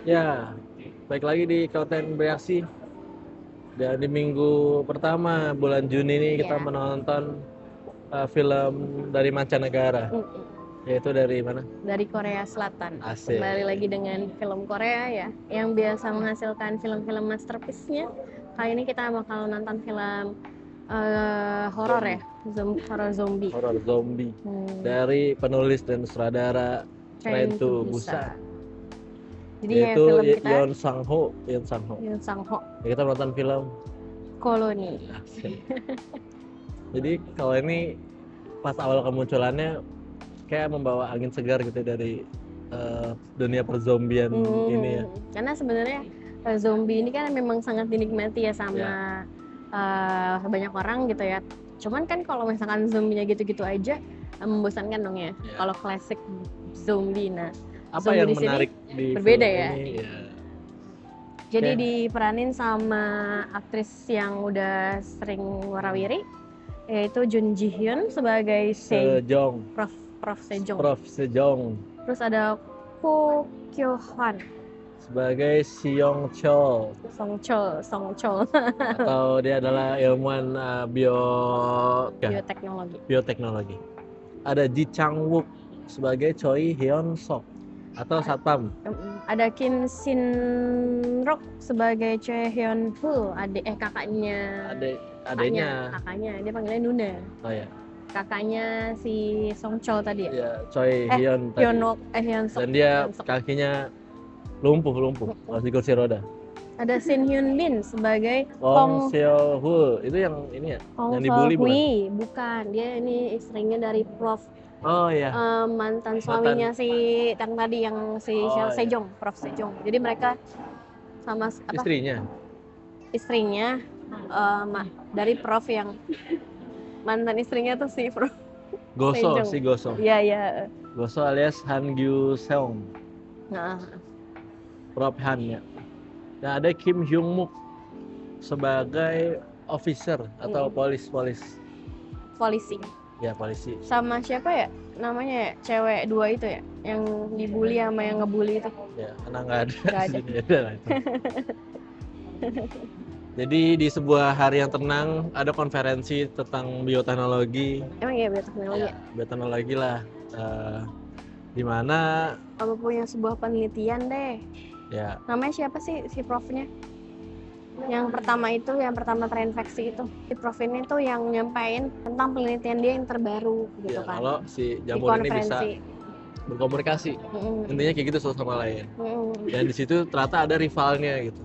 Ya, baik lagi di konten bereaksi. Dan di minggu pertama bulan Juni ini kita Ya. menonton film dari mancanegara, Mm-mm. yaitu dari mana? Dari Korea Selatan. Kembali Asik. lagi dengan film Korea ya, yang biasa menghasilkan film-film masterpiece-nya. Kali ini kita bakal nonton film horor ya, horor zombie. Horor zombie Hmm, dari penulis dan sutradara Train Train to to Busan, Busan. Jadi ya yaitu film kita Yeon Sang Ho. Yeon Sang Ho. Yoon Sang Ho, Ya, kita menonton film. Koloni. Asik. Jadi kalau ini pas awal kemunculannya kayak membawa angin segar gitu dari dunia perzombian ini ya. Karena sebenarnya zombie ini kan memang sangat dinikmati ya Ya, sama banyak orang gitu ya. Cuman kan kalau misalkan zombinya gitu-gitu aja membosankan dong ya. ya. Kalau klasik zombie, nah Apa zombie yang di sini menarik di berbeda film ya. ini? Ya, Jadi kayak diperanin sama aktris yang udah sering warawiri, yaitu Jun Ji Hyun sebagai Sejong, Prof Sejong. Prof Sejong Terus ada Ko Kyo Hwan, sebagai Seong Chol, Song Chol, atau dia adalah ilmuwan bioteknologi. bioteknologi. Ada Ji Chang Wook sebagai Choi Hyun Sok atau satpam. Ada Kim Shin Rok sebagai Choi Hyun Woo, kakaknya. Adanya. Dia panggilnya Nuna. Oh ya. Kakaknya si Song Chol tadi ya. Ya, Choi Hyun tadi. Hyun Sok. Dan dia Hyun Sok. kakinya lumpuh, harus di kursi roda. Ada Shin Hyun Bin sebagai Kong Seo Ho, itu yang ini ya, yang dibully bukan? Bukan, dia ini istrinya dari Prof. Oh iya. Mantan suaminya si yang tadi yang si Oh, Sejong, Prof Sejong. Jadi mereka sama istrinya dari Prof yang mantan istrinya tuh si Prof Goso, Sejong. si Goso. Iya. Goso alias Han Gyu Seong, Nah, Prof Han ya. Dan ada Kim Hyung Mook sebagai officer atau polisi. polisi. Ya, polisi. Sama siapa ya namanya ya? Cewek dua itu ya, yang dibully sama yang ngebully itu. Ya, karena nggak ada. Nggak ada. Ada lah itu. Jadi di sebuah hari yang tenang ada konferensi tentang bioteknologi. Emang ya bioteknologi? Ya, bioteknologi lah. Di mana Kamu punya sebuah penelitian deh. ya, Namanya siapa sih si profnya? Yang pertama terinfeksi itu. Si prof ini tuh yang nyampein tentang penelitian dia yang terbaru gitu ya kan. kalau si Di jamur ini bisa konferensi. berkomunikasi. Intinya kayak gitu satu sama lain. Dan di situ ternyata ada rivalnya gitu.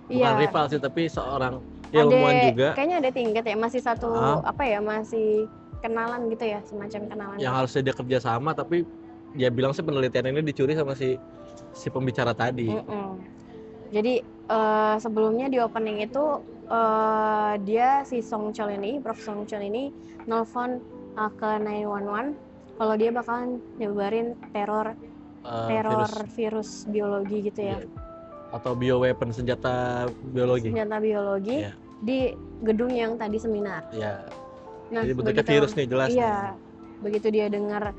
Bukan Iya. rival sih, tapi seorang ilmuwan juga. Kayaknya ada tingkat ya, masih satu masih kenalan gitu ya, semacam kenalan. Yang harusnya dia kerja sama, tapi dia bilang sih penelitian ini dicuri sama si pembicara tadi. Jadi sebelumnya di opening itu dia si Song Chol ini, Prof Song Chol ini nelfon ke 911 kalau dia bakalan nyebarin teror virus biologi gitu ya. Atau bioweapon, senjata biologi. Ya. Di gedung yang tadi seminar. Ya. Nah, jadi bentuknya virus nih jelas. Iya. Begitu dia dengar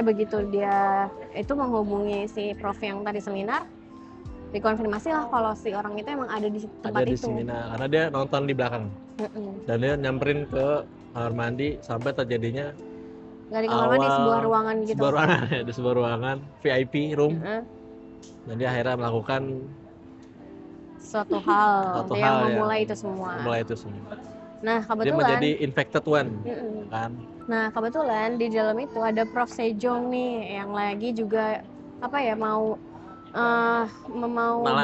begitu dia itu menghubungi si prof yang tadi seminar, dikonfirmasi lah kalau si orang itu emang ada di tempat itu. Seminar, karena dia nonton di belakang. Dan dia nyamperin ke kamar mandi sampai terjadinya di kamar mandi, sebuah ruangan gitu. Di sebuah ruangan VIP room. Dan dia akhirnya melakukan suatu hal yang memulai itu semua. Nah, kebetulan dia menjadi infected one, kan? Nah, kebetulan di dalam itu ada Prof Sejong nih yang lagi juga mau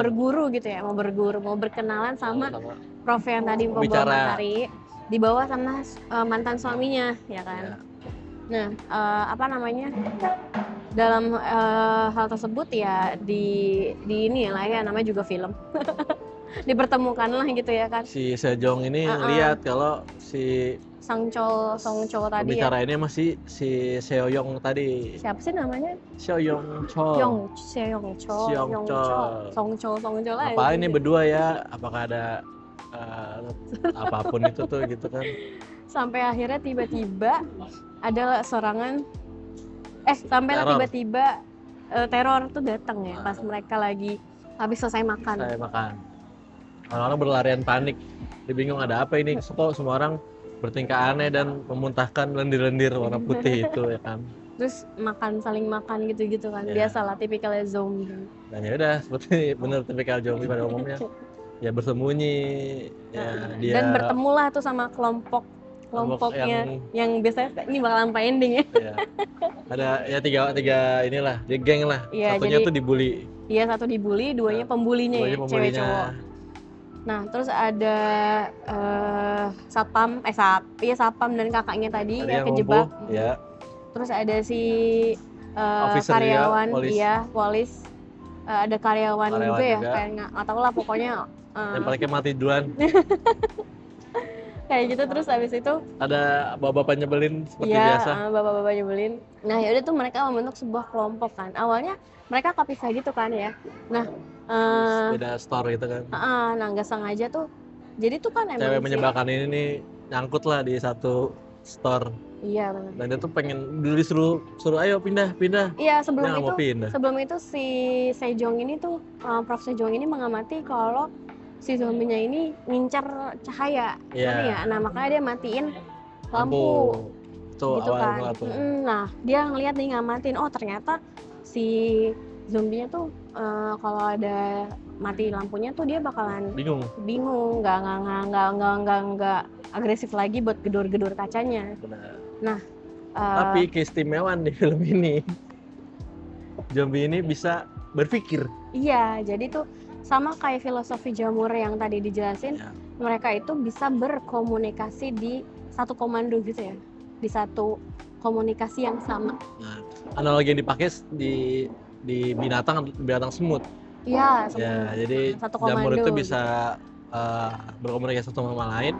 berguru gitu ya, mau berkenalan sama Prof yang tadi membawa matahari, dibawa sama mantan suaminya, ya kan? Nah, dalam hal tersebut ya di ini lah ya, namanya juga film. Dipertemukan lah gitu ya kan. Si Sejong ini lihat kalau si Song Chol tadi bicara ini masih si Seoyong tadi. Siapa sih namanya? Seoyong Chol. Song Chol lah. Apa ini berdua ya? Apakah ada apapun itu tuh gitu kan? Sampai akhirnya tiba-tiba ada serangan. Tiba-tiba teror tuh datang ya pas mereka lagi habis selesai makan. Saya makan. Orang-orang berlarian panik. Dia bingung ada apa ini. Kok semua orang bertingkah aneh dan memuntahkan lendir-lendir warna putih itu ya kan. Terus saling makan gitu-gitu kan. Ya. Biasalah tipikalnya zombie. Dan ya udah seperti bener tipikal zombie pada umumnya. Ya bersembunyi ya dia Dan bertemulah tuh sama kelompoknya yang biasanya ini bakal sampai ending ya. Ya. Ada ya tiga inilah, dia geng lah. Iya, Satunya jadi tuh dibully. Iya, satu dibully, duanya pembulinya ya, cewek cowok. Nah, terus ada satpam dan kakaknya tadi Ada ya yang kejebak. ngumpul, ya. Terus ada si Officer karyawan, juga, polis. Ada karyawan juga ya, kayak nggak tahu lah pokoknya. Yang paling mati duluan. Kayak gitu. Terus abis itu ada bapak-bapak nyebelin seperti biasa. Iya, bapak-bapak nyebelin. Nah, yaudah tuh mereka membentuk sebuah kelompok kan. Awalnya mereka kepisah gitu kan ya. Nah, beda store gitu kan. nah nggak sengaja tuh. Jadi tuh kan emang cewek menyebalkan ini nih nyangkut lah di satu store. Iya benar. Dan dia tuh pengen disuruh ayo pindah. Iya, sebelum itu si Sejong ini tuh Prof Sejong ini mengamati kalau si zombinya ini ngincar cahaya, ya. Nah makanya dia matiin lampu. Tuh, gitu kan. Nah dia ngeliat nih ngamatin, oh ternyata si zombinya tuh kalau ada mati lampunya tuh dia bakalan bingung, nggak agresif lagi buat gedor-gedor kacanya. Benar. Nah tapi keistimewaan di film ini zombie ini bisa berpikir. Iya, jadi tuh sama kayak filosofi jamur yang tadi dijelasin, mereka itu bisa berkomunikasi di satu komando gitu ya, di satu komunikasi yang sama. Nah, analogi yang dipakai di binatang semut. Iya, ya, jadi jamur itu bisa berkomunikasi satu sama lain,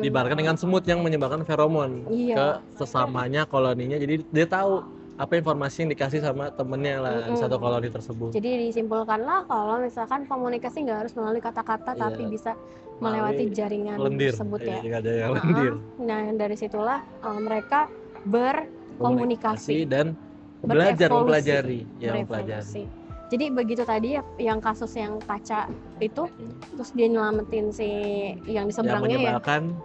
diibaratkan dengan semut yang menyebarkan feromon ke sesamanya koloninya. Jadi dia tahu apa informasi yang dikasih sama temennya lah di satu koloni tersebut. Jadi disimpulkanlah kalau misalkan komunikasi nggak harus melalui kata-kata, tapi bisa melewati jaringan tersebut ya. Lendir. Nah dari situlah mereka berkomunikasi dan mempelajari. Jadi begitu tadi yang kasus yang kaca itu, terus dia nyelamatin si yang di seberangnya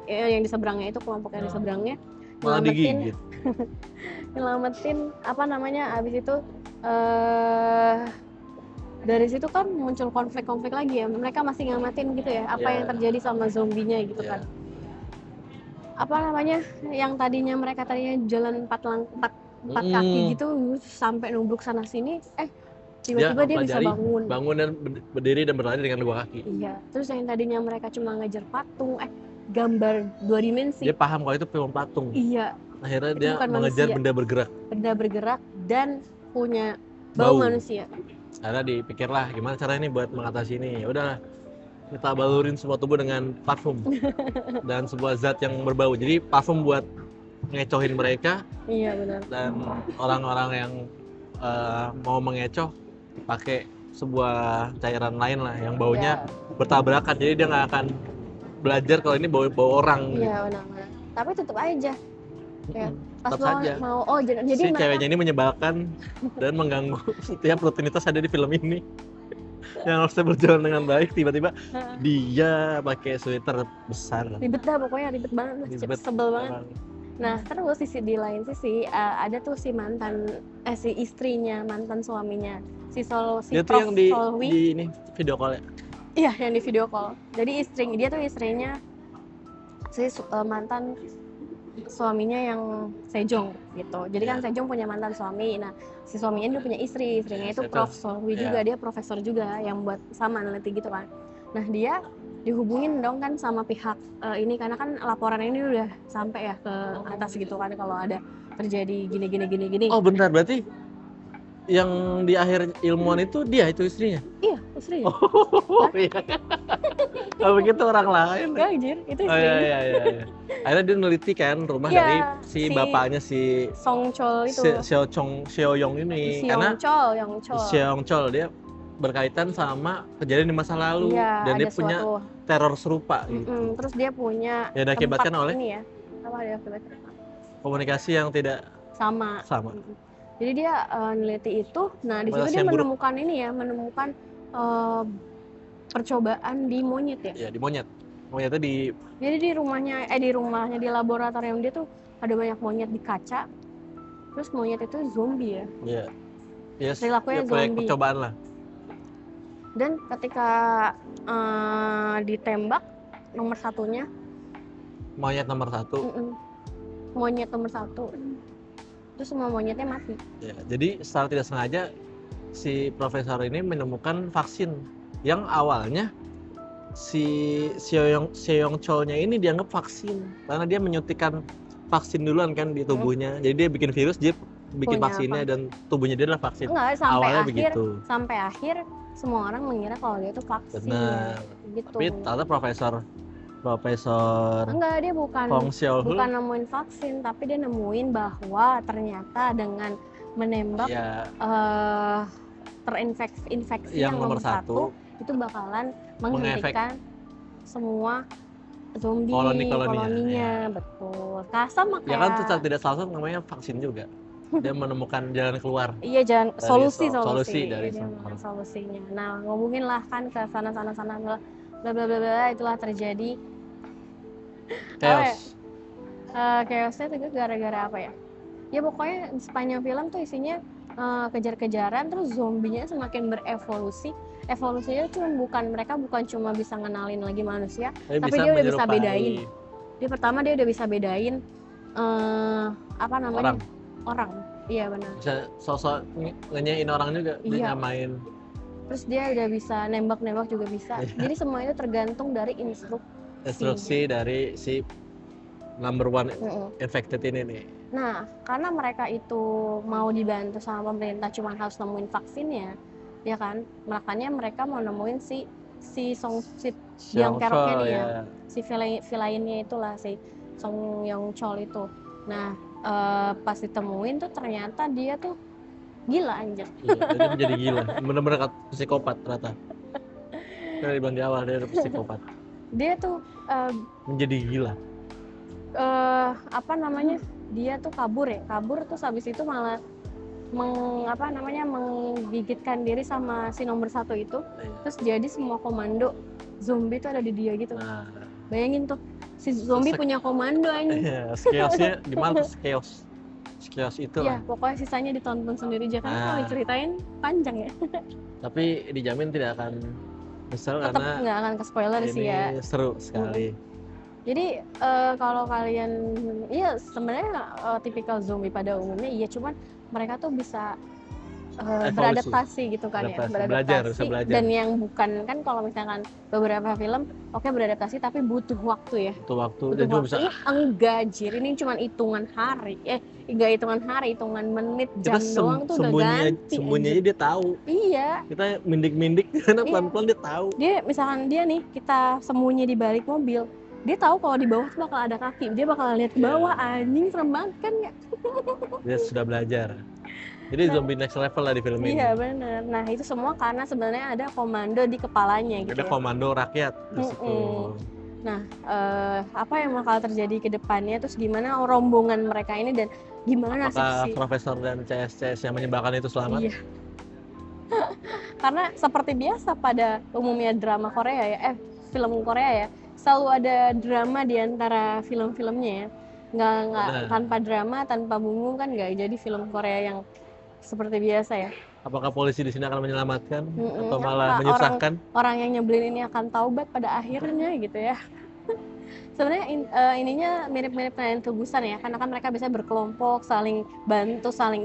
yang di seberangnya itu kelompok yang di seberangnya, nyelamatin apa namanya, abis itu dari situ kan muncul konflik lagi ya, mereka masih ngamatin gitu ya apa yang terjadi sama zombinya gitu kan. Apa namanya yang mereka tadinya jalan empat kaki gitu sampai nubruk sana sini, tiba-tiba dia bisa bangun dan berdiri dan berlari dengan dua kaki. Iya, terus yang tadinya mereka cuma ngejar patung, gambar 2 dimensi, dia paham kalau itu film patung. Iya, akhirnya dia mengejar benda bergerak dan punya bau manusia. Karena dipikirlah gimana cara ini buat mengatasi ini. Ya udahlah, kita balurin semua tubuh dengan parfum dan sebuah zat yang berbau. Jadi parfum buat ngecohin mereka. Iya benar. Dan orang-orang yang mau mengecoh pakai sebuah cairan lain lah yang baunya bertabrakan. Jadi dia nggak akan belajar kalau ini bau orang. Iya benar. Tapi tetap aja. Ya, pas mau jadi si ceweknya ini menyebalkan dan mengganggu setiap rutinitas ada di film ini yang harusnya berjalan dengan baik, tiba-tiba dia pakai sweater besar. Ribet banget, sebel banget. Nah terus di lain sisi ada tuh si istrinya mantan suaminya si Prof Solwi di ini video call ya. Iya yang di video call. Jadi dia tuh istrinya si mantan suaminya yang Sejong gitu. Jadi kan Sejong punya mantan suami. Nah, si suaminya dia punya istrinya itu Prof Solwi juga, dia profesor juga yang buat sama neliti gitu kan. Nah, dia dihubungin dong kan sama pihak ini karena kan laporan ini udah sampai ya ke atas gitu kan kalau ada terjadi gini. Oh, bentar, berarti yang di akhir ilmuwan itu istrinya? Iya, istrinya. Oh, iya. Kalau begitu orang lain. Enggak, anjir, itu istrinya. Iya. Akhirnya dia neliti kan rumah dari si bapaknya si Song Chol itu. Seoyong ini. Karena Seong Chol dia berkaitan sama kejadian di masa lalu dan dia punya teror serupa gitu. Terus dia punya ya diakibatkan oleh ini ya. Apa dia akibatkan? Komunikasi yang tidak sama. Jadi dia neliti itu. Nah di situ dia menemukan ini ya, menemukan percobaan di monyet ya. Iya, di monyet. Monyetnya di. Jadi di rumahnya di laboratorium dia tuh ada banyak monyet di kaca. Terus monyet itu zombie ya. Iya. Yes, perilakunya zombie. Percobaan lah. Dan ketika ditembak nomor satunya, monyet nomor 1. Monyet nomor 1, terus semua monyetnya mati. Ya, jadi secara tidak sengaja si profesor ini menemukan vaksin yang awalnya si Seong Chol-nya ini dianggap vaksin karena dia menyuntikkan vaksin duluan kan di tubuhnya. Jadi dia bikin virus, dia bikin vaksinnya dan tubuhnya dia adalah vaksin. Enggak, sampai awalnya akhir, begitu. Sampai akhir semua orang mengira kalau dia itu vaksin. Benar. Gitu. Tapi ternyata profesor enggak, dia bukan nemuin vaksin, tapi dia nemuin bahwa ternyata dengan menembak terinfeksi yang nomor 1 itu bakalan menghentikan semua zombie koloninya. Betul. Sama kayak ya kan, secara tidak salah namanya vaksin juga. Dia menemukan jalan keluar. Iya, jalan solusi dari solusinya. Nah, ngomongin lah kan ke sana bla bla bla, itulah terjadi chaos. Chaosnya juga gara-gara apa ya? Ya pokoknya sepanjang film tuh isinya kejar-kejaran, terus zombinya semakin berevolusi. Evolusinya mereka bukan cuma bisa ngenalin lagi manusia, tapi dia udah bisa bedain. Dia udah bisa bedain apa namanya? Orang. Iya benar. Bisa sosok ngenyain orang juga, dia main. Terus dia udah bisa nembak juga bisa. Jadi semua itu tergantung dari instruksi dari si number 1 infected ini nih. Nah, karena mereka itu mau dibantu sama pemerintah, cuma harus nemuin vaksinnya, ya kan? Makanya mereka mau nemuin si yang keroknya nih ya, si villainnya itulah si Song Yong Chol itu. Nah, pas ditemuin tuh ternyata dia tuh gila anjir. Iya, dia menjadi gila, bener-bener psikopat ternyata. Kita bilang di awal dia psikopat. Dia tuh menjadi gila. Dia tuh kabur terus habis itu malah menggigitkan diri sama si nomor 1 itu. Terus jadi semua komando zombie tuh ada di dia gitu. Nah, bayangin tuh si zombie punya komando anjing. Iya, chaosnya gimana tuh chaos itu ya pokoknya sisanya ditonton sendiri aja kan. Kalau diceritain panjang ya. Tapi dijamin tidak akan misal tetap nggak akan ke spoiler sih ya. Seru sekali. Jadi kalau kalian, ya sebenarnya tipikal zombie pada umumnya, iya cuman mereka tuh bisa beradaptasi gitu kan ya, beradaptasi. Belajar. Dan yang bukan kan kalau misalkan beberapa film, beradaptasi tapi butuh waktu ya. Butuh waktu. Bisa. Ini enggak jir, ini cuma hitungan hari, hitungan menit, jam doang tuh udah ganti. Sembunyinya dia tahu. Iya. Kita mindik karena pelan-pelan dia tahu. Misalkan dia nih, kita sembunyi di balik mobil, dia tahu kalau di bawah tuh bakal ada kaki, dia bakal lihat ke bawah. Anjing, serem banget kan ya. Dia sudah belajar. Jadi zombie next level lah di film ini. Iya benar. Nah itu semua karena sebenarnya ada komando di kepalanya gitu. Ada komando rakyat di situ. Nah apa yang bakal terjadi ke depannya, terus gimana rombongan mereka ini dan gimana apakah profesor dan CS yang menyebarkan itu selamat? Iya. Karena seperti biasa pada umumnya drama Korea ya, film Korea ya, selalu ada drama di antara film-filmnya ya. Nggak tanpa drama, tanpa bumbu kan nggak jadi film Korea yang seperti biasa ya. Apakah polisi di sini akan menyelamatkan atau malah menyusahkan? Orang yang nyebelin ini akan taubat pada akhirnya gitu ya. Sebenarnya ininya mirip-mirip Train to Busan ya, karena kan mereka bisa berkelompok, saling bantu, saling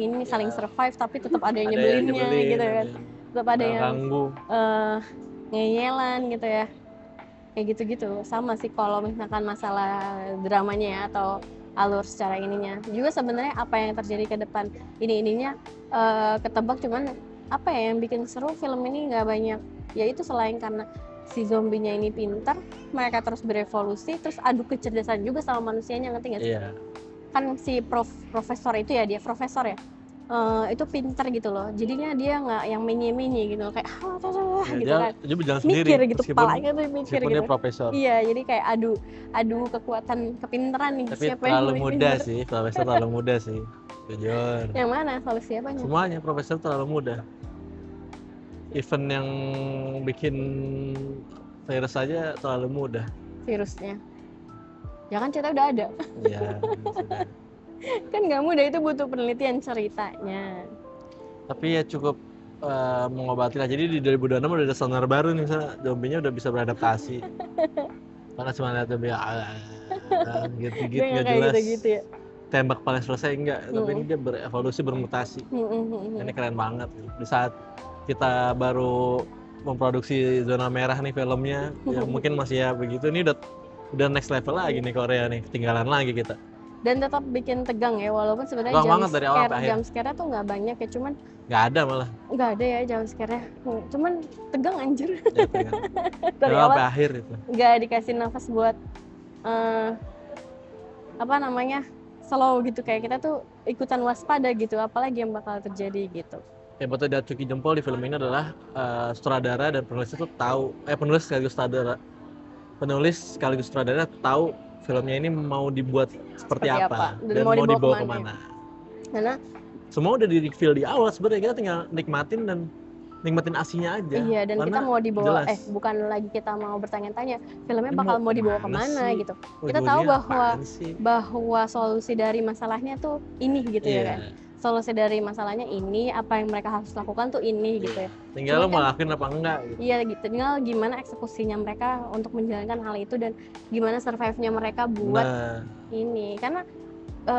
survive, tapi tetap ada yang nyebelinnya gitu kan. Tetap ada yang ngeyelan gitu ya. Kayak gitu-gitu. Sama sih kalau misalkan masalah dramanya ya, atau alur secara ininya. Juga sebenarnya apa yang terjadi ke depan ininya ketebak, cuman apa ya yang bikin seru film ini nggak banyak. Ya itu selain karena si zombinya ini pintar, mereka terus berevolusi, terus adu kecerdasan juga sama manusianya, ngerti nggak sih? Iya. Kan si profesor itu ya, dia profesor ya, itu pintar gitu loh, jadinya dia nggak yang menye-menye gitu kayak gitu kan, dia berjalan sendiri, mikir gitu, kepalanya tuh mikir gitu. Dia profesor. Iya, jadi kayak adu kekuatan kepintaran nih. Tapi siapa terlalu muda sih, profesor terlalu muda sih. Jujur. Yang mana? Solusi apanya? Semuanya Profesor terlalu mudah. Event yang bikin virus aja terlalu mudah. Virusnya. Ya kan cerita udah ada. Iya, sudah. Kan nggak mudah, itu butuh penelitian ceritanya. Tapi ya cukup mengobati lah. Jadi di 2026 udah ada standar baru nih, misalnya zombinya udah bisa beradaptasi. Karena cuma lihat zombie gitu-gitu nggak jelas. Gitu ya. Tembak paling selesai enggak, tapi ini dia berevolusi, bermutasi. Ini keren banget. Di saat kita baru memproduksi Zona Merah nih filmnya, ya mungkin masih ya begitu. Ini udah next level lagi nih Korea nih, ketinggalan lagi kita. Dan tetap bikin tegang ya, walaupun sebenarnya jump scare tuh nggak banyak ya, cuman nggak ada malah. Nggak ada ya jump scare-nya, cuman tegang anjir. Ya, tegang. Dari awal sampai akhir itu. Nggak dikasih nafas buat apa namanya, slow gitu, kayak kita tuh ikutan waspada gitu, apalagi yang bakal terjadi gitu. Hebatnya dari Cuki Jempol di film ini adalah sutradara dan penulis itu tahu, penulis sekaligus sutradara tahu filmnya ini mau dibuat seperti apa dan mau dibawa kemana. Karena semua udah di reveal di awal, sebenarnya kita tinggal nikmatin asinya aja. Iya, dan kita mau dibawa bukan lagi kita mau bertanya-tanya filmnya bakal mau dibawa kemana gitu. Kita tahu bahwa solusi dari masalahnya tuh ini gitu ya kan. Solusi dari masalahnya ini, apa yang mereka harus lakukan tuh ini gitu ya. Tinggal lo mau lakuin apa enggak gitu. Iya gitu, tinggal gimana eksekusinya mereka untuk menjalankan hal itu dan gimana survive-nya mereka buat ini. Karena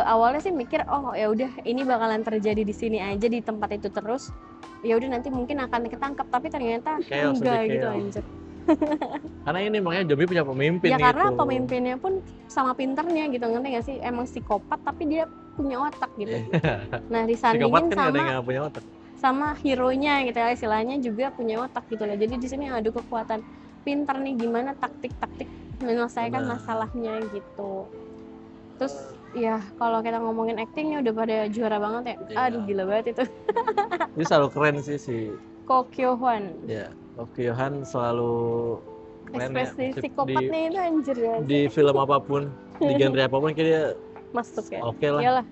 awalnya sih mikir, oh ya udah ini bakalan terjadi di sini aja, di tempat itu terus. Ya udah nanti mungkin akan ketangkep, tapi ternyata enggak gitu anjir. Karena ini makanya zombie punya pemimpin ya gitu. Karena pemimpinnya pun sama pinternya gitu, ngerti gak sih? Emang psikopat tapi dia punya otak gitu. Nah disandingin sama hero-nya gitu ya, istilahnya juga punya otak gitu loh. Jadi di sini adu kekuatan pinter nih, gimana taktik-taktik menyelesaikan masalahnya gitu. Terus ya kalau kita ngomongin actingnya udah pada juara banget ya. Aduh gila banget itu. Ini selalu keren sih si Ko Kyo Hwan. Ya, Ko Kyo Hwan selalu keren. Ekspresi psikopatnya itu anjir ya. Di film apapun, di genre apapun kayak dia masuk ya. Oke lah. Iyalah.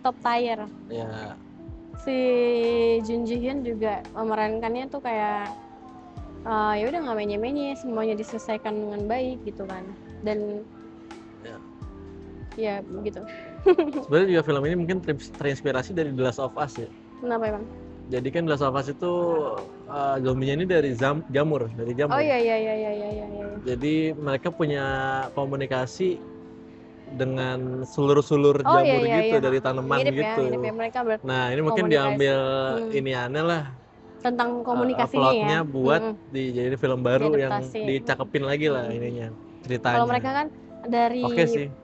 Top tier. Ya. Si Jun Ji Hyun juga memerankannya tuh kayak ya udah nggak menye-menye, semuanya diselesaikan dengan baik gitu kan. Dan ya begitu. Sebenarnya juga film ini mungkin terinspirasi dari The Last of Us ya. Kenapa emang? Jadi kan The Last of Us itu zombinya ini dari jamur. Oh iya. Jadi mereka punya komunikasi dengan sulur-sulur jamur gitu dari tanaman mirip gitu. Mirip ya, mereka nah ini mungkin diambil ini aneh lah tentang komunikasinya plotnya buat dijadiin film baru yang dicakepin lagi lah ininya ceritanya. Kalau mereka kan dari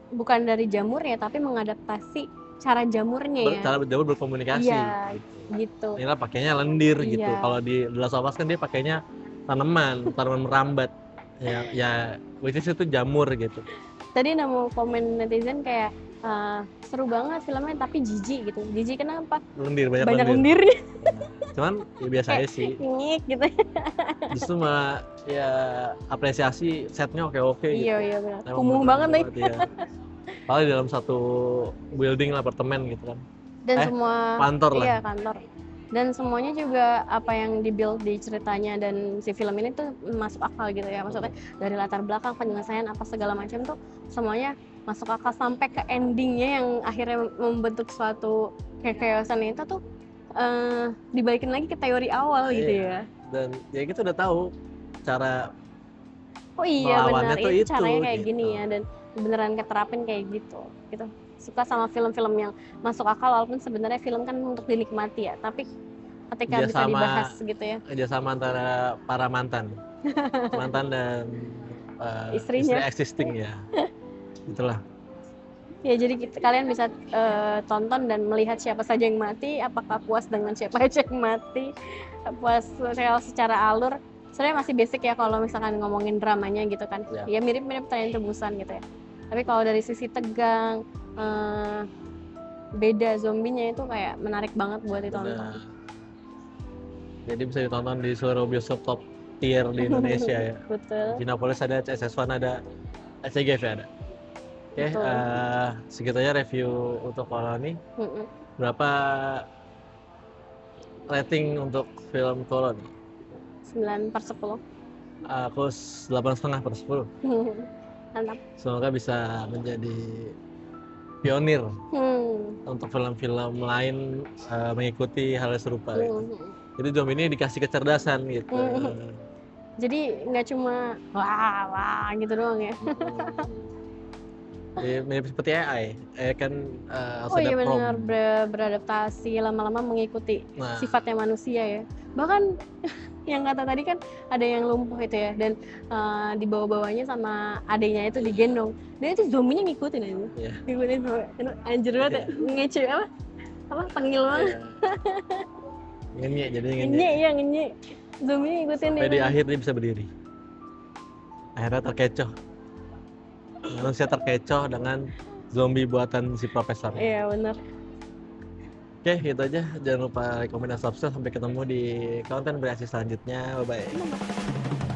bukan dari jamurnya tapi mengadaptasi cara jamurnya cara jamur berkomunikasi. Iya, gitu. Inilah pakainya lendir gitu. Kalau di The Last of Us kan dia pakainya tanaman merambat. Ya which is itu jamur gitu. Tadi nemu komen netizen kayak seru banget filmnya tapi jijik gitu. Jijik kenapa? Banyak lendirnya. Cuman ya biasa aja sih. Ngik gitu. Justru malah ya apresiasi setnya oke gitu. Iya benar. Kumuh banget nih. Paling dalam satu building apartemen gitu kan. Dan semua kantor lah. Iya, kantor. Dan semuanya juga apa yang di-build di ceritanya dan si film ini tuh masuk akal gitu ya. Maksudnya dari latar belakang, penyelesaian apa segala macam tuh semuanya masuk akal sampai ke endingnya yang akhirnya membentuk suatu kechaosan itu tuh dibalikin lagi ke teori awal gitu ya. Dan ya kita udah tahu cara benar itu caranya kayak gitu. Gini ya, dan beneran keterapin kayak gitu. Suka sama film-film yang masuk akal walaupun sebenarnya film kan untuk dinikmati ya, tapi ketika bisa dibahas gitu ya. Kerjasama antara para mantan dan istrinya. Istri existing ya. Itulah. Ya jadi kalian bisa tonton dan melihat siapa saja yang mati, apakah puas dengan siapa aja yang mati, puas secara alur. Sebenarnya masih basic ya kalau misalkan ngomongin dramanya gitu kan. Ya mirip-mirip Train to Busan gitu ya. Tapi kalau dari sisi tegang, beda zombinya itu kayak menarik banget buat ditonton. Jadi bisa ditonton di seluruh bioskop top tier di Indonesia ya. Betul. Cinepolis ada, CSS1 ada, SCGV ada. Oke, segitu aja review untuk Koloni. Berapa rating untuk film Koloni? 9/10. Aku 8,5/10. Mantap. Semoga bisa menjadi pionir untuk film-film lain mengikuti hal serupa. Gitu. Jadi zombie ini dikasih kecerdasan gitu. Jadi nggak cuma wah gitu doang ya. Mirip seperti AI, kan Oh iya sudah benar, beradaptasi lama-lama mengikuti sifatnya manusia ya. Bahkan yang kata tadi kan ada yang lumpuh itu ya, dan dibawa-bawanya sama adiknya itu digendong, dan itu zombinya ngikutin aja. Yeah. Ngikutin, anjir banget ya, ngece apa panggil banget. Ngenyek, jadi ngenyek. Iya ngenyek, zombinya ngikutin. Sampai di akhir dia bisa berdiri. Akhirnya terkecoh. Manusia terkecoh dengan zombie buatan si profesor. Iya benar. Oke, gitu aja. Jangan lupa komen dan subscribe. Sampai ketemu di konten bereaksi selanjutnya. Bye-bye.